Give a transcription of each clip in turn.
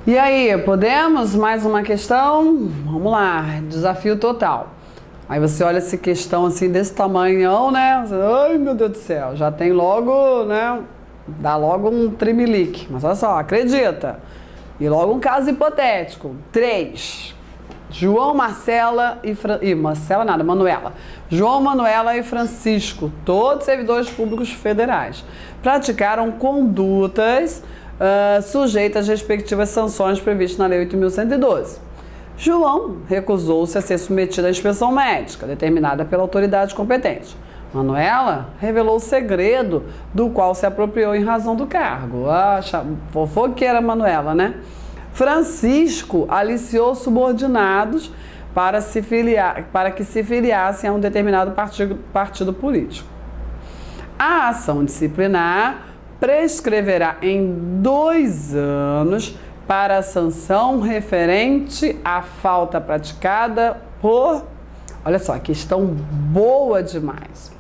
E aí, podemos? Mais uma questão? Vamos lá, desafio total. Aí você olha essa questão assim, desse tamanhão, né? Ai, meu Deus do céu, já tem logo, né? Dá logo um trimelique. Mas olha só, acredita. E logo um caso hipotético. 3. João, Marcela e Marcela nada, Manuela. João, Manuela e Francisco, todos servidores públicos federais, praticaram condutas sujeitas às respectivas sanções previstas na Lei 8.112. João recusou-se a ser submetido à inspeção médica, determinada pela autoridade competente. Manuela revelou o segredo do qual se apropriou em razão do cargo. Fofoqueira Manuela, né? Francisco aliciou subordinados para que se filiassem a um determinado partido político. A ação disciplinar prescreverá em 2 anos para a sanção referente à falta praticada por... Olha só, questão boa demais.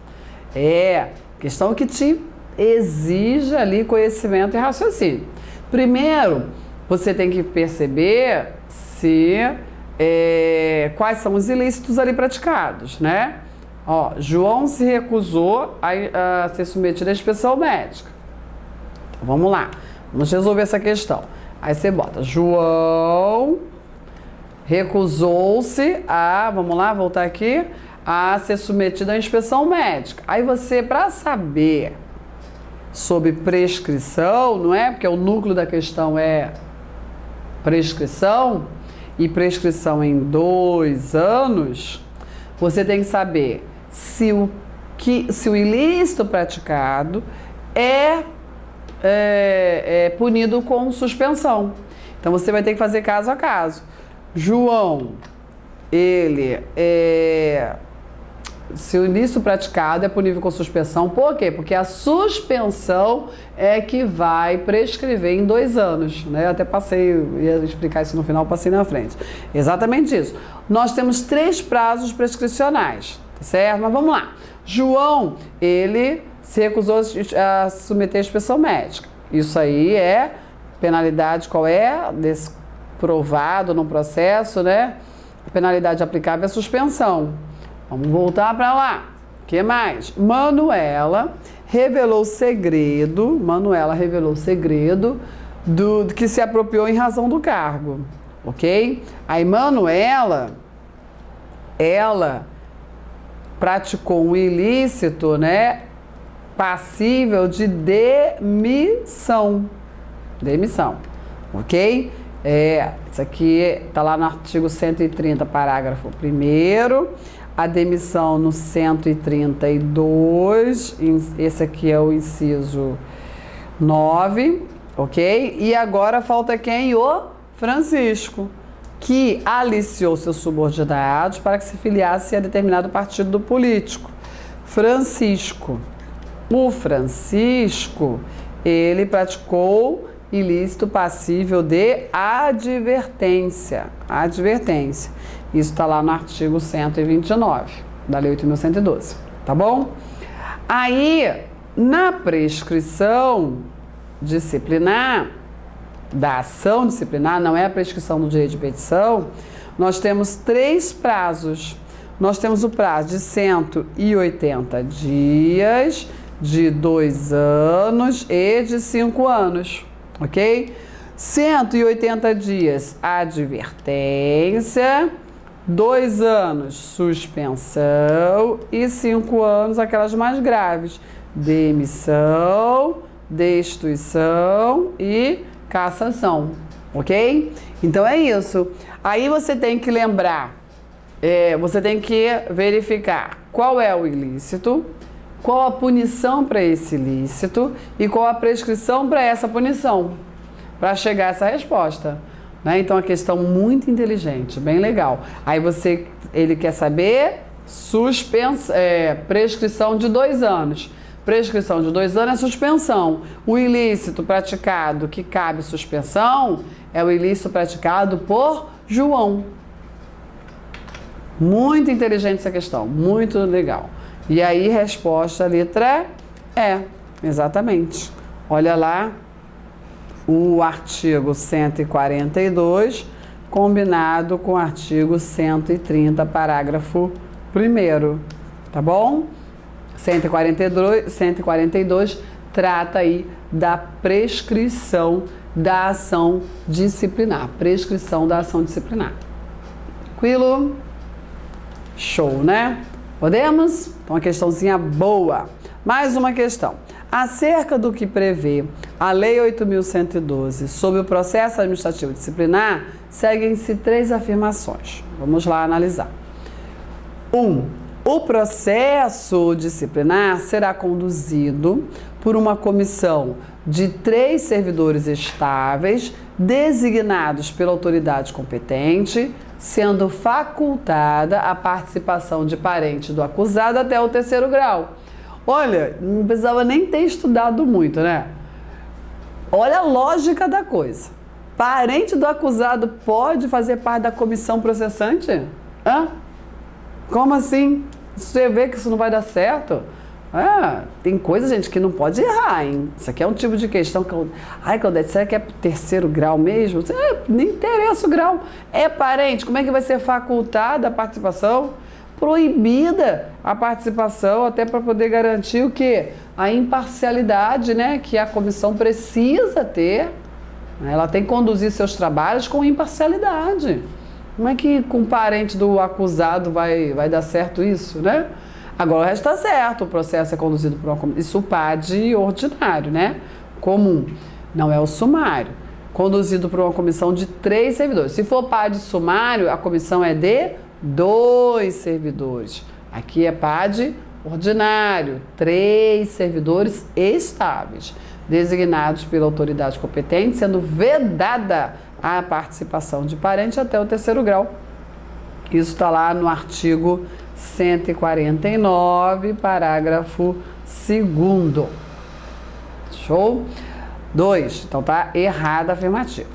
Questão que te exige ali conhecimento e raciocínio. Primeiro, você tem que perceber quais são os ilícitos ali praticados, né? Ó, João se recusou a ser submetido à inspeção médica. Então, vamos lá, vamos resolver essa questão. Aí você bota, João recusou-se vamos lá, voltar aqui, a ser submetido à inspeção médica. Aí você, para saber sobre prescrição, não é? Porque o núcleo da questão é prescrição, e prescrição em 2 anos, você tem que saber se o ilícito praticado é punido com suspensão. Então você vai ter que fazer caso a caso. João, se o ilícito praticado é punível com suspensão, por quê? Porque a suspensão é que vai prescrever em 2 anos, né? Eu até ia explicar isso no final, passei na frente. Exatamente isso. Nós temos 3 prazos prescricionais, tá certo? Mas vamos lá. João, ele se recusou a submeter à inspeção médica. Isso aí é penalidade, qual é? Desprovado no processo, né? A penalidade aplicável é suspensão. Vamos voltar para lá. O que mais? Manuela revelou o segredo do que se apropriou em razão do cargo, ok? Aí Manuela, ela praticou um ilícito, né, passível de demissão, ok? Isso aqui está lá no artigo 130, parágrafo 1º. A demissão no 132, esse aqui é o inciso 9, ok? E agora falta quem? O Francisco, que aliciou seus subordinados para que se filiasse a determinado partido político. O Francisco, ele praticou ilícito passível de advertência. Isso está lá no artigo 129 da Lei 8.112, tá bom? Aí, na prescrição disciplinar, da ação disciplinar, não é a prescrição do direito de petição, nós temos 3 prazos. Nós temos o prazo de 180 dias, de 2 anos e de 5 anos, ok? 180 dias, advertência, 2 anos, suspensão e 5 anos, aquelas mais graves, demissão, destituição e cassação, ok? Então é isso. Aí você tem que lembrar, você tem que verificar qual é o ilícito, qual a punição para esse ilícito e qual a prescrição para essa punição, para chegar a essa resposta. Né? Então, a questão muito inteligente, bem legal. Aí ele quer saber prescrição de 2 anos. Prescrição de 2 anos é suspensão. O ilícito praticado que cabe suspensão é o ilícito praticado por João. Muito inteligente essa questão, muito legal. E aí, resposta, letra E. Exatamente. Olha lá o artigo 142 combinado com o artigo 130, parágrafo 1º, tá bom? 142 trata aí da prescrição da ação disciplinar. Prescrição da ação disciplinar. Tranquilo? Show, né? Podemos? Então, uma questãozinha boa. Mais uma questão. Acerca do que prevê a Lei 8.112 sobre o processo administrativo disciplinar, seguem-se 3 afirmações. Vamos lá analisar. 1. O processo disciplinar será conduzido por uma comissão de 3 servidores estáveis, designados pela autoridade competente, sendo facultada a participação de parente do acusado até o 3º grau. Olha, não precisava nem ter estudado muito, né? Olha a lógica da coisa. Parente do acusado pode fazer parte da comissão processante? Hã? Como assim? Você vê que isso não vai dar certo? Tem coisa, gente, que não pode errar, hein? Isso aqui é um tipo de questão que eu... Ai, Claudete, será que é 3º grau mesmo? Nem interessa o grau. É parente, como é que vai ser facultada a participação? Proibida a participação, até para poder garantir o quê? A imparcialidade, né? Que a comissão precisa ter. Ela tem que conduzir seus trabalhos com imparcialidade. Como é que com o parente do acusado vai dar certo isso, né? Agora o resto está certo, o processo é conduzido por uma comissão. Isso o PAD ordinário, né? Comum. Não é o sumário. Conduzido por uma comissão de 3 servidores. Se for PAD sumário, a comissão é de 2 servidores. Aqui é PAD ordinário, 3 servidores estáveis, designados pela autoridade competente, sendo vedada a participação de parente até o 3º grau. Isso está lá no artigo 149, parágrafo 2º. Show? 2. Então tá errada a afirmativa.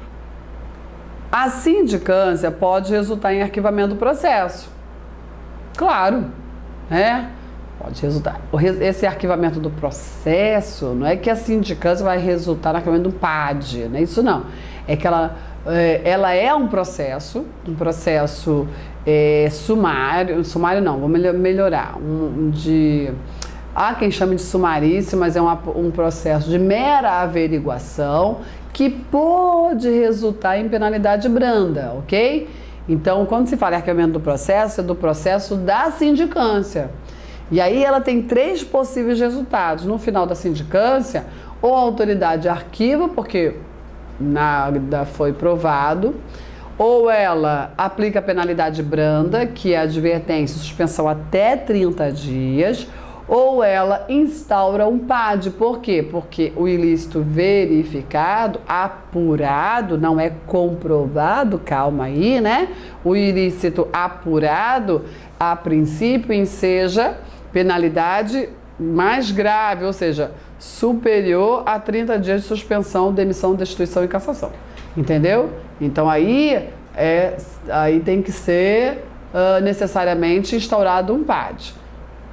A sindicância pode resultar em arquivamento do processo. Claro, né? Pode resultar. Esse arquivamento do processo não é que a sindicância vai resultar no arquivamento do PAD, não é isso não. É que ela é um processo sumário não, vou melhorar, há quem chame de sumaríssimo, mas é um processo de mera averiguação que pode resultar em penalidade branda, ok? Então, quando se fala em arquivamento do processo, é do processo da sindicância. E aí ela tem 3 possíveis resultados. No final da sindicância, ou a autoridade arquiva, porque nada foi provado, ou ela aplica a penalidade branda, que é advertência e suspensão até 30 dias, ou ela instaura um PAD. Por quê? Porque o ilícito verificado, apurado, não é comprovado, calma aí, né? O ilícito apurado, a princípio, enseja penalidade mais grave, ou seja, superior a 30 dias de suspensão, demissão, destituição e cassação. Entendeu? Então aí tem que ser necessariamente instaurado um PAD.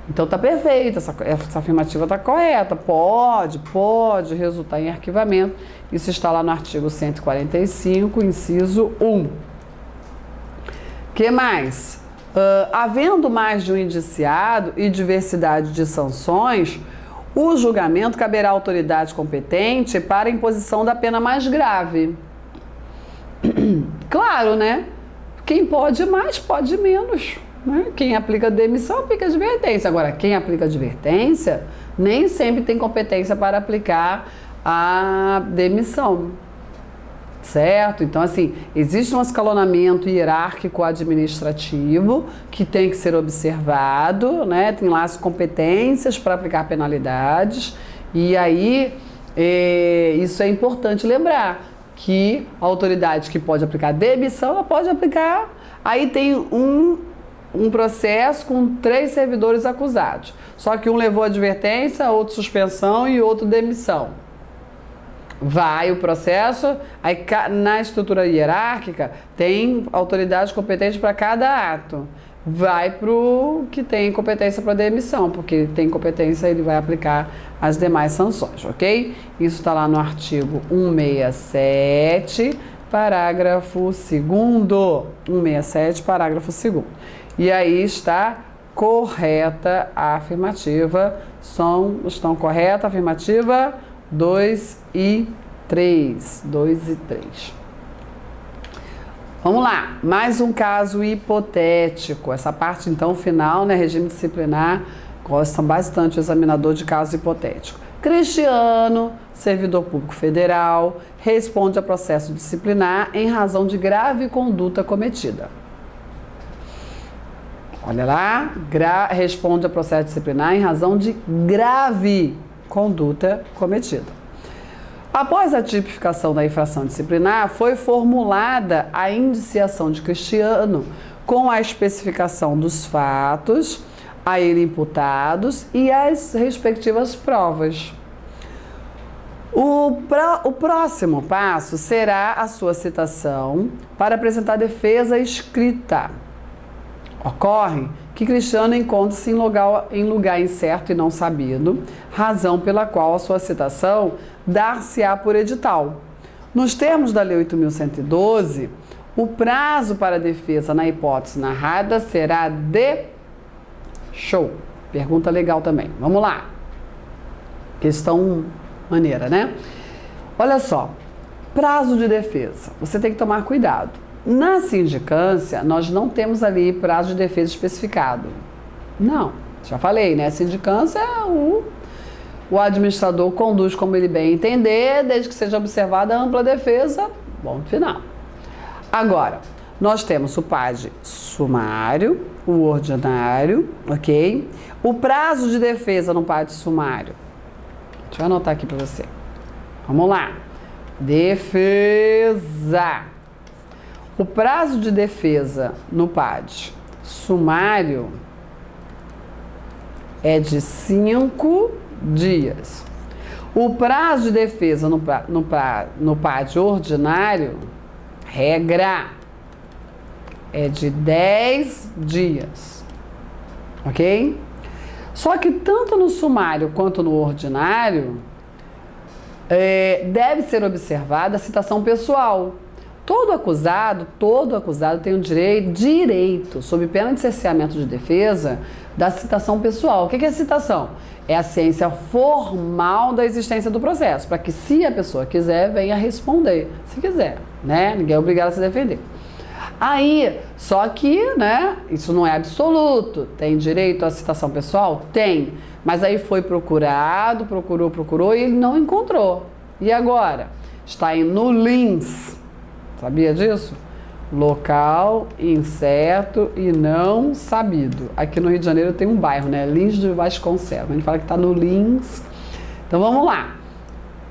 Então tá perfeito, essa afirmativa tá correta, pode resultar em arquivamento. Isso está lá no artigo 145, inciso 1. Que mais? Havendo mais de um indiciado e diversidade de sanções, o julgamento caberá à autoridade competente para a imposição da pena mais grave. Claro, né? Quem pode mais, pode menos. Né? Quem aplica demissão, aplica advertência. Agora, quem aplica advertência, nem sempre tem competência para aplicar a demissão. Certo? Então, assim, existe um escalonamento hierárquico administrativo que tem que ser observado, né? Tem lá as competências para aplicar penalidades, e aí isso é importante lembrar, que a autoridade que pode aplicar demissão, ela pode aplicar. Aí tem um processo com 3 servidores acusados, só que um levou advertência, outro suspensão e outro demissão. Vai o processo, aí na estrutura hierárquica tem autoridade competente para cada ato. vai para o que tem competência para demissão, porque tem competência, ele vai aplicar as demais sanções, ok? Isso está lá no artigo 167, parágrafo 2º. 167, parágrafo 2º. E aí está correta a afirmativa. Estão correta a afirmativa 2 e 3. 2 e 3. Vamos lá, mais um caso hipotético. Essa parte, então, final, né? Regime disciplinar, gosta bastante o examinador de caso hipotético. Cristiano, servidor público federal, responde a processo disciplinar em razão de grave conduta cometida. Olha lá, responde a processo disciplinar em razão de grave conduta cometida. Após a tipificação da infração disciplinar, foi formulada a indiciação de Cristiano com a especificação dos fatos a ele imputados e as respectivas provas. O próximo passo será a sua citação para apresentar defesa escrita. Ocorre que Cristiano encontra-se em lugar incerto e não sabido, razão pela qual a sua citação dar-se-á por edital. Nos termos da Lei 8.112, o prazo para a defesa na hipótese narrada será de... Show! Pergunta legal também. Vamos lá. Questão maneira, né? Olha só. Prazo de defesa. Você tem que tomar cuidado. Na sindicância, nós não temos ali prazo de defesa especificado. Não. Já falei, né? A sindicância, o administrador conduz como ele bem entender, desde que seja observada a ampla defesa, ponto final. Agora, nós temos o PAD sumário, o ordinário, ok? O prazo de defesa no PAD sumário. Deixa eu anotar aqui para você. Vamos lá. Defesa. O prazo de defesa no PAD sumário é de 5 dias. O prazo de defesa no PAD ordinário, regra, é de 10 dias. Ok? Só que tanto no sumário quanto no ordinário, deve ser observada a citação pessoal. Todo acusado tem o direito, sob pena de cerceamento de defesa, da citação pessoal. O que é a citação? É a ciência formal da existência do processo, para que, se a pessoa quiser, venha responder. Se quiser, né? Ninguém é obrigado a se defender. Aí, só que, né, isso não é absoluto. Tem direito à citação pessoal? Tem. Mas aí foi procurado, procurou e ele não encontrou. E agora? Está indo no LINS. Sabia disso? Local incerto e não sabido. Aqui no Rio de Janeiro tem um bairro, né? Lins de Vasconcelos. A gente fala que está no Lins. Então vamos lá.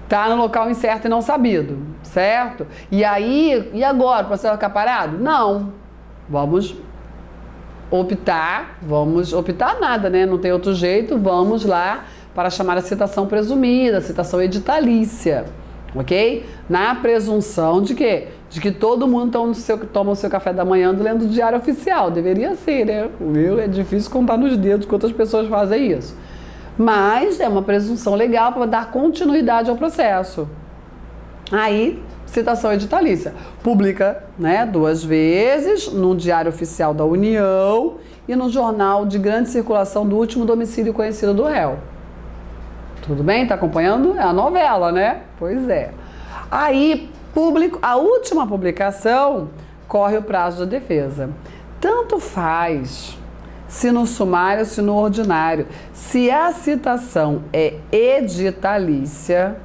Está no local incerto e não sabido, certo? E aí, e agora? O processo vai ficar parado? Não. Vamos optar nada, né? Não tem outro jeito. Vamos lá para chamar a citação presumida, a citação editalícia. Ok? Na presunção de quê? De que todo mundo toma o seu café da manhã lendo o diário oficial. Deveria ser, né? O meu é difícil contar nos dedos quantas pessoas fazem isso. Mas é uma presunção legal para dar continuidade ao processo. Aí, citação editalícia. Publica, né, 2 vezes no Diário Oficial da União e no jornal de grande circulação do último domicílio conhecido do réu. Tudo bem? Tá acompanhando? É a novela, né? Pois é. Aí, a última publicação, corre o prazo da defesa. Tanto faz se no sumário, se no ordinário. Se a citação é editalícia,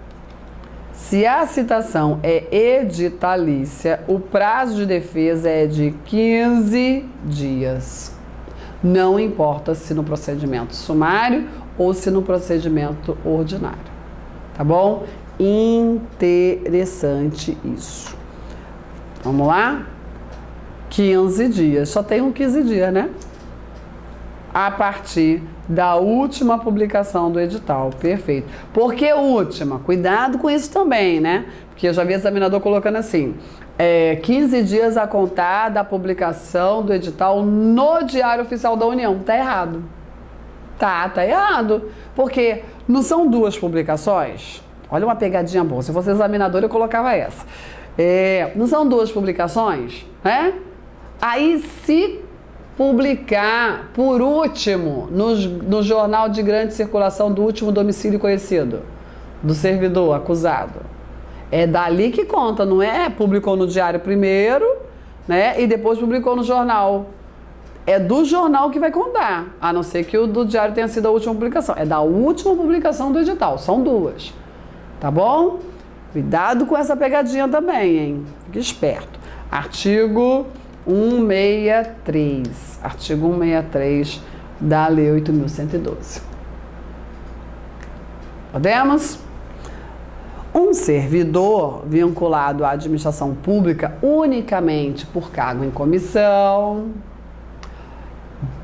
o prazo de defesa é de 15 dias. Não importa se no procedimento sumário ou se no procedimento ordinário. Tá bom? Interessante isso. Vamos lá? 15 dias. Só tem 15 dias, né? a partir da última publicação do edital. Perfeito. Por que última? Cuidado com isso também, né? Porque eu já vi examinador colocando assim, 15 dias a contar da publicação do edital no Diário Oficial da União. Tá errado. Tá errado. Porque não são duas publicações? Olha uma pegadinha boa. Se fosse examinador, eu colocava essa. Não são duas publicações, né? Aí, se publicar por último no jornal de grande circulação do último domicílio conhecido do servidor acusado, é dali que conta, não é? Publicou no diário primeiro, né? E depois publicou no jornal. É do jornal que vai contar, a não ser que o do diário tenha sido a última publicação. É da última publicação do edital, são duas. Tá bom? Cuidado com essa pegadinha também, hein? Fique esperto. Artigo 163. Artigo 163 da Lei 8.112. Podemos? Um servidor vinculado à administração pública unicamente por cargo em comissão.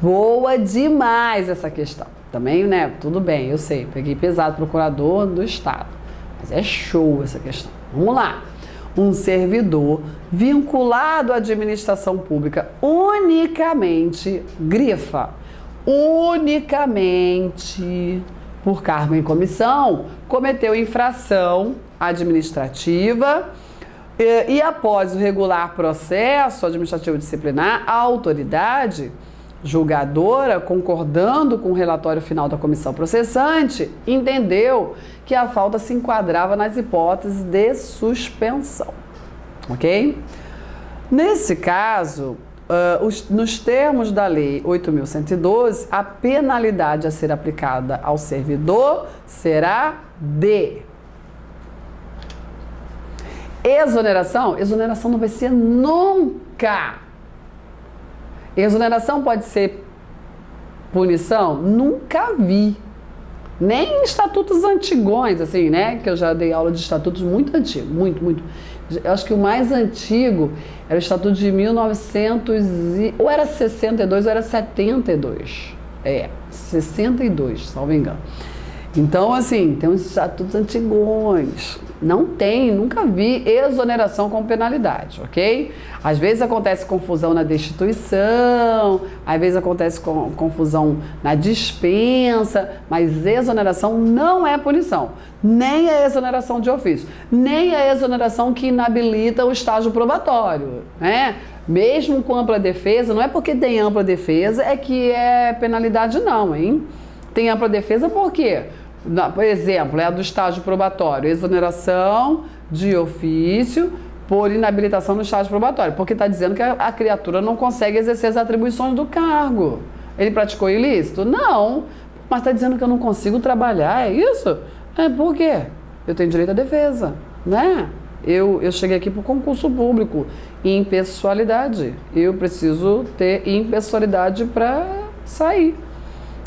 Boa demais essa questão. Também, né? Tudo bem, eu sei. Peguei pesado, procurador do Estado. Mas é show essa questão. Vamos lá. Um servidor vinculado à administração pública unicamente, grifa, unicamente por cargo em comissão, cometeu infração administrativa e após o regular processo administrativo disciplinar, a autoridade julgadora, concordando com o relatório final da comissão processante, entendeu que a falta se enquadrava nas hipóteses de suspensão, ok? Nesse caso, nos termos da Lei 8.112, a penalidade a ser aplicada ao servidor será de exoneração. Exoneração não vai ser nunca. Exoneração pode ser punição? Nunca vi. Nem em estatutos antigões, assim, né? Que eu já dei aula de estatutos muito antigos, muito. Eu acho que o mais antigo era o estatuto de 1900 ou era 62 ou era 72. 62, salvo engano. Então, assim, tem uns estatutos antigões. Não tem, nunca vi exoneração com penalidade, ok? Às vezes acontece confusão na destituição, às vezes acontece confusão na dispensa, mas exoneração não é punição. Nem a exoneração de ofício, nem a exoneração que inabilita o estágio probatório, né? Mesmo com ampla defesa, não é porque tem ampla defesa é que é penalidade não, hein? Tem ampla defesa por quê? Por exemplo, é a do estágio probatório, exoneração de ofício por inabilitação no estágio probatório, porque está dizendo que a criatura não consegue exercer as atribuições do cargo. Ele praticou ilícito? Não, mas está dizendo que eu não consigo trabalhar, é isso? Por quê? Eu tenho direito à defesa, né? Eu cheguei aqui para o concurso público, impessoalidade, eu preciso ter impessoalidade para sair,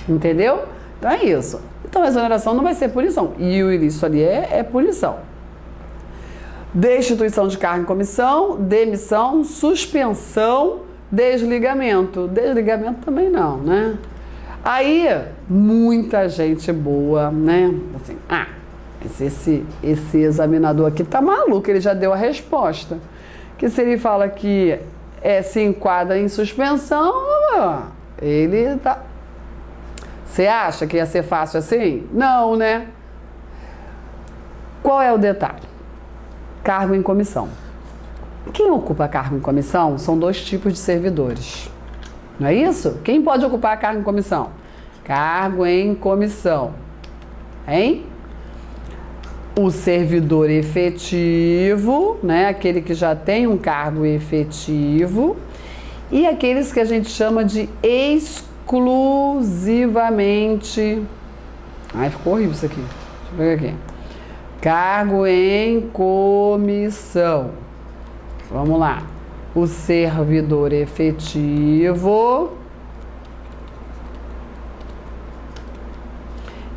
entendeu? Então é isso. Então a exoneração não vai ser punição. E o ilícito ali é punição. Destituição de cargo em comissão, demissão, suspensão, desligamento. Desligamento também não, né? Aí, muita gente boa, né? Assim, mas esse examinador aqui tá maluco, ele já deu a resposta. Que se ele fala que se enquadra em suspensão, ele tá... Você acha que ia ser fácil assim? Não, né? Qual é o detalhe? Cargo em comissão. Quem ocupa cargo em comissão são dois tipos de servidores. Não é isso? Quem pode ocupar cargo em comissão? Cargo em comissão. Hein? O servidor efetivo, né? Aquele que já tem um cargo efetivo. E aqueles que a gente chama de exclusivamente... ficou horrível isso aqui. Deixa eu pegar aqui. Cargo em comissão. Vamos lá. O servidor efetivo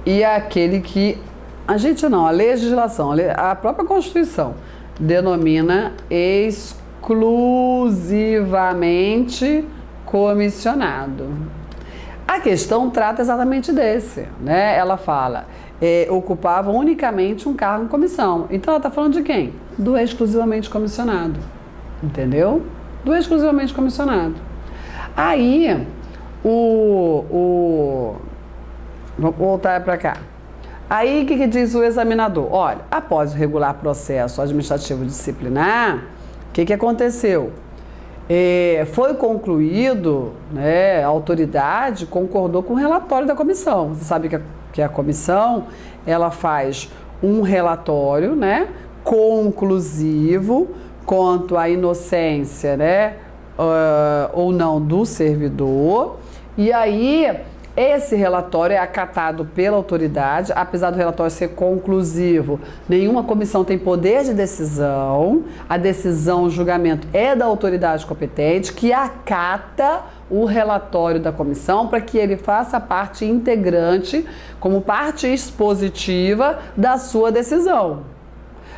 e aquele que... A legislação, a própria Constituição denomina exclusivamente comissionado. A questão trata exatamente desse, né? Ela fala, ocupavam unicamente um cargo em comissão. Então ela está falando de quem? Do exclusivamente comissionado, entendeu? Do exclusivamente comissionado. Aí, vamos voltar para cá. Aí, o que diz o examinador? Olha, após o regular processo administrativo disciplinar, o que aconteceu? Foi concluído, né, a autoridade concordou com o relatório da comissão. Você sabe que a comissão, ela faz um relatório, né, conclusivo quanto à inocência, né, ou não do servidor. E aí, esse relatório é acatado pela autoridade, apesar do relatório ser conclusivo, nenhuma comissão tem poder de decisão, a decisão, o julgamento é da autoridade competente, que acata o relatório da comissão para que ele faça parte integrante, como parte expositiva da sua decisão.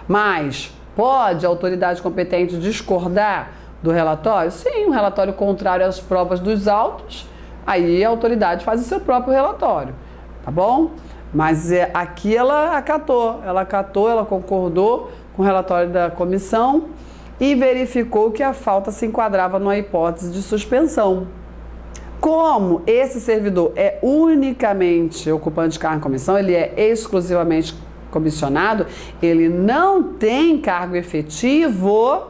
Mas pode a autoridade competente discordar do relatório? Sim, um relatório contrário às provas dos autos, aí a autoridade faz o seu próprio relatório, tá bom? Mas aqui ela concordou com o relatório da comissão e verificou que a falta se enquadrava numa hipótese de suspensão. Como esse servidor é unicamente ocupante de cargo em comissão, ele é exclusivamente comissionado, ele não tem cargo efetivo,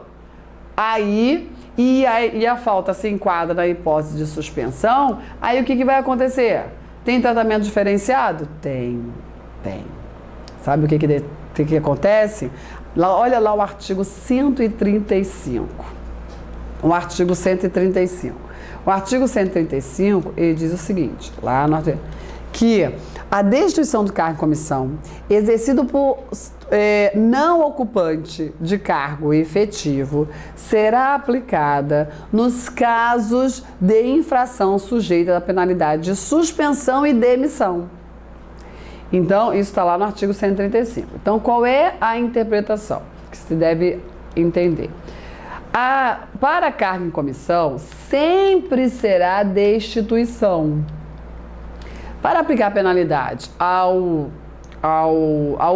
e a falta se enquadra na hipótese de suspensão, aí o que vai acontecer? Tem tratamento diferenciado? Tem. Sabe o que acontece? Olha lá o artigo 135. O artigo 135. O artigo 135, ele diz o seguinte, lá no artigo, que a destituição do cargo em comissão, exercido por não ocupante de cargo efetivo, será aplicada nos casos de infração sujeita à penalidade de suspensão e demissão. Então, isso está lá no artigo 135. Então, qual é a interpretação que se deve entender? Para cargo em comissão, sempre será destituição. Para aplicar a penalidade ao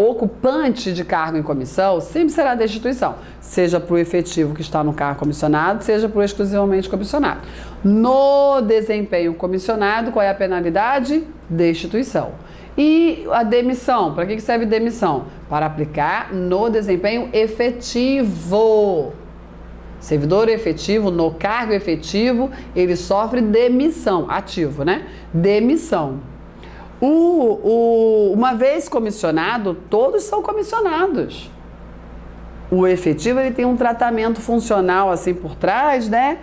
ocupante de cargo em comissão, sempre será destituição, seja para o efetivo que está no cargo comissionado, seja para o exclusivamente comissionado. No desempenho comissionado, qual é a penalidade? Destituição. E a demissão, para que serve demissão? Para aplicar no desempenho efetivo. Servidor efetivo, no cargo efetivo, ele sofre demissão, ativo, né? Demissão. Uma vez comissionado, todos são comissionados. O efetivo, ele tem um tratamento funcional assim por trás, né?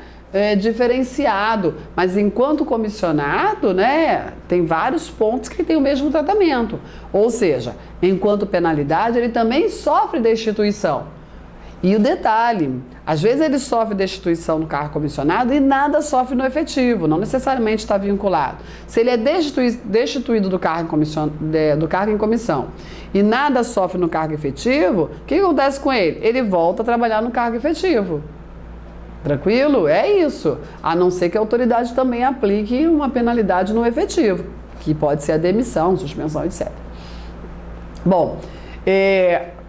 Diferenciado, mas enquanto comissionado, né, tem vários pontos que tem o mesmo tratamento. Ou seja, enquanto penalidade, ele também sofre destituição. E o detalhe, às vezes ele sofre destituição no cargo comissionado e nada sofre no efetivo, não necessariamente está vinculado. Se ele é destituído do cargo em comissão e nada sofre no cargo efetivo, o que acontece com ele? Ele volta a trabalhar no cargo efetivo. Tranquilo? É isso. A não ser que a autoridade também aplique uma penalidade no efetivo, que pode ser a demissão, suspensão, etc. Bom,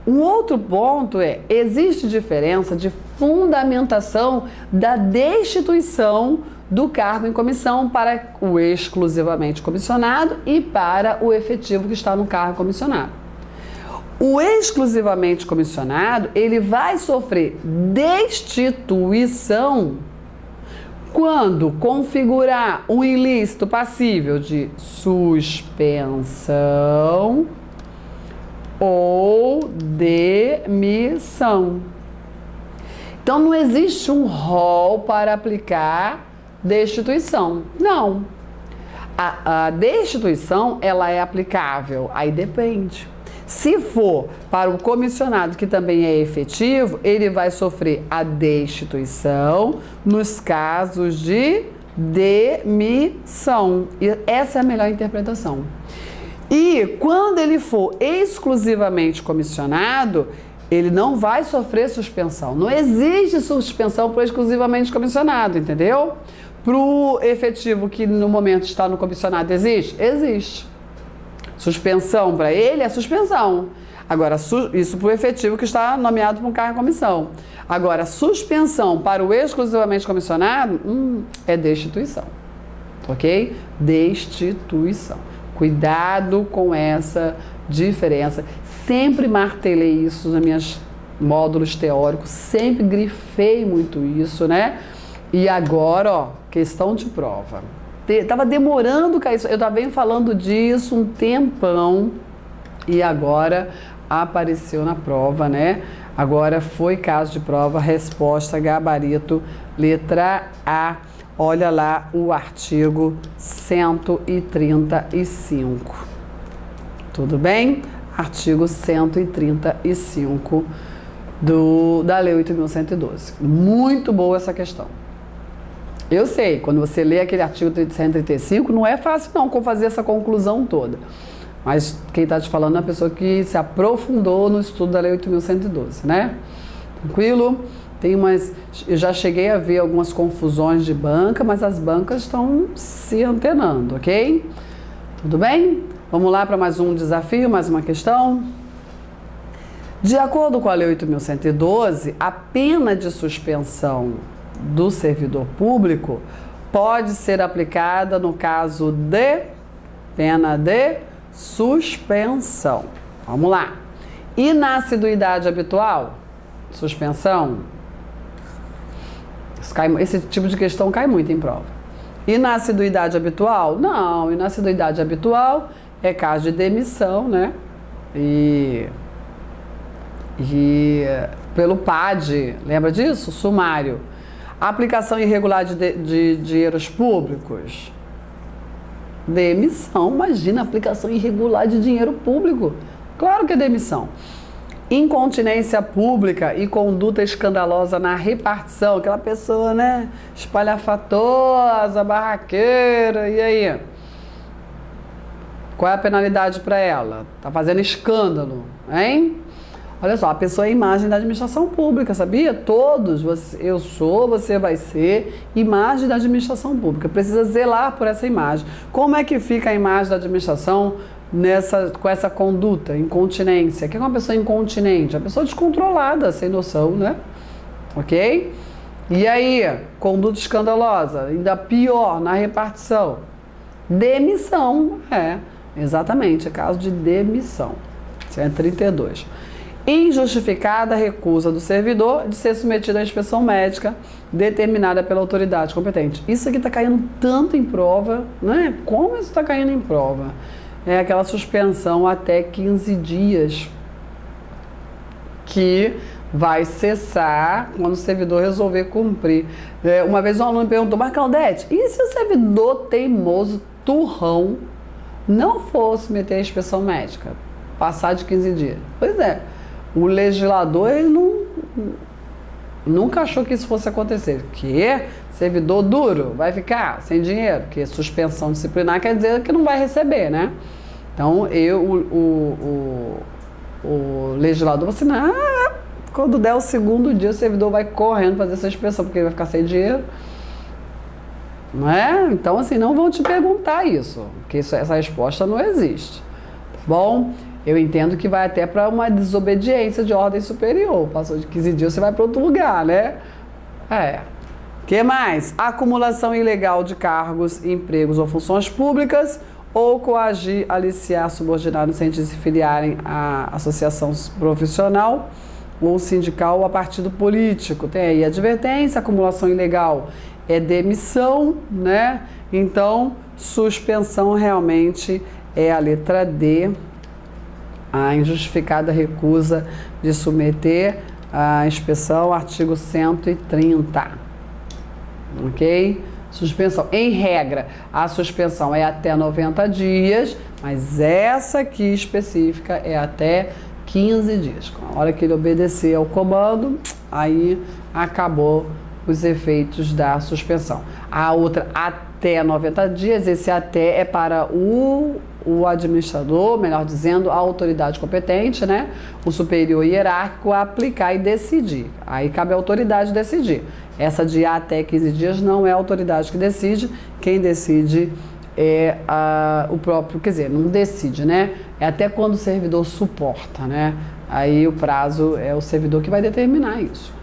um outro ponto existe diferença de fundamentação da destituição do cargo em comissão para o exclusivamente comissionado e para o efetivo que está no cargo comissionado. O exclusivamente comissionado, ele vai sofrer destituição quando configurar um ilícito passível de suspensão ou demissão. Então, não existe um rol para aplicar destituição. Não. A destituição, ela é aplicável, aí depende. Se for para o comissionado que também é efetivo, ele vai sofrer a destituição nos casos de demissão. E essa é a melhor interpretação. E quando ele for exclusivamente comissionado, ele não vai sofrer suspensão. Não existe suspensão para o exclusivamente comissionado, entendeu? Pro efetivo que no momento está no comissionado, existe? Existe. Suspensão para ele é suspensão. Agora, isso para o efetivo que está nomeado para um cargo em comissão. Agora, suspensão para o exclusivamente comissionado é destituição. Ok? Destituição. Cuidado com essa diferença. Sempre martelei isso nos meus módulos teóricos, sempre grifei muito isso, né? E agora, ó, questão de prova. Tava demorando cair isso. Eu tava bem falando disso um tempão e agora apareceu na prova, né? Agora foi caso de prova, resposta, gabarito, letra A. Olha lá o artigo 135. Tudo bem? Artigo 135 da Lei 8.112. Muito boa essa questão. Eu sei, quando você lê aquele artigo 135, não é fácil não fazer essa conclusão toda. Mas quem está te falando é a pessoa que se aprofundou no estudo da Lei 8.112, né? Tranquilo? Eu já cheguei a ver algumas confusões de banca, mas as bancas estão se antenando, ok? Tudo bem? Vamos lá para mais um desafio, mais uma questão. De acordo com a Lei 8.112, a pena de suspensão do servidor público pode ser aplicada no caso de pena de suspensão. Vamos lá. Inassiduidade habitual? Suspensão? Esse tipo de questão cai muito em prova. Inassiduidade habitual? Não, inassiduidade habitual é caso de demissão, né? E pelo PAD, lembra disso? Sumário. Aplicação irregular de dinheiros públicos? Demissão, imagina, aplicação irregular de dinheiro público. Claro que é demissão. Incontinência pública e conduta escandalosa na repartição, aquela pessoa, né, espalhafatosa, barraqueira, e aí? Qual é a penalidade para ela? Tá fazendo escândalo, hein? Olha só, a pessoa é imagem da administração pública, sabia? Todos, eu sou, você vai ser, imagem da administração pública. Precisa zelar por essa imagem. Como é que fica a imagem da administração com essa conduta, incontinência? O que é uma pessoa incontinente? Uma pessoa descontrolada, sem noção, né? Ok? E aí, conduta escandalosa, ainda pior, na repartição. Demissão, exatamente, é caso de demissão. 132. Injustificada recusa do servidor de ser submetido à inspeção médica determinada pela autoridade competente. Isso aqui está caindo tanto em prova, né? Como isso está caindo em prova? É aquela suspensão até 15 dias que vai cessar quando o servidor resolver cumprir. Uma vez um aluno perguntou, mas Claudete, e se o servidor teimoso, turrão, não for submeter à inspeção médica? Passar de 15 dias. Pois é. O legislador, ele nunca achou que isso fosse acontecer. Que servidor duro vai ficar sem dinheiro, porque suspensão disciplinar quer dizer que não vai receber, né? Então, o legislador falou assim, quando der o segundo dia, o servidor vai correndo fazer essa inspeção, porque ele vai ficar sem dinheiro. Não é? Então, assim, não vão te perguntar isso, porque essa resposta não existe. Tá bom? Eu entendo que vai até para uma desobediência de ordem superior. Passou de 15 dias, você vai para outro lugar, né? Que mais? Acumulação ilegal de cargos, empregos ou funções públicas ou coagir, aliciar subordinados sem se filiarem à associação profissional ou sindical ou a partido político. Tem aí advertência, acumulação ilegal é demissão, né? Então, suspensão realmente é a letra D. A injustificada recusa de submeter à inspeção, artigo 130. Ok? Suspensão. Em regra, a suspensão é até 90 dias, mas essa aqui específica é até 15 dias. Na hora que ele obedecer ao comando, aí acabou os efeitos da suspensão. A outra até 90 dias, esse até é para o o administrador, melhor dizendo, a autoridade competente, né? O superior hierárquico a aplicar e decidir. Aí cabe à autoridade decidir. Essa de até 15 dias não é a autoridade que decide, quem decide é o próprio, quer dizer, não decide, né? É até quando o servidor suporta, né? Aí o prazo é o servidor que vai determinar isso.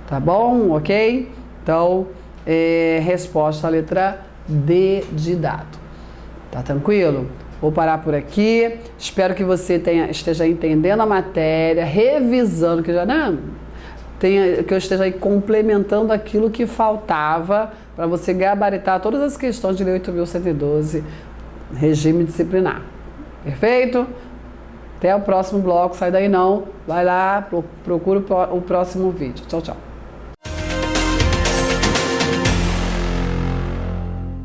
Tá bom? Ok? Então, resposta à letra D de dado. Tá tranquilo? Vou parar por aqui. Espero que você esteja entendendo a matéria, revisando, que já não. Que eu esteja aí complementando aquilo que faltava para você gabaritar todas as questões de Lei 8.112, regime disciplinar. Perfeito? Até o próximo bloco. Sai daí não. Vai lá, procura o próximo vídeo. Tchau, tchau.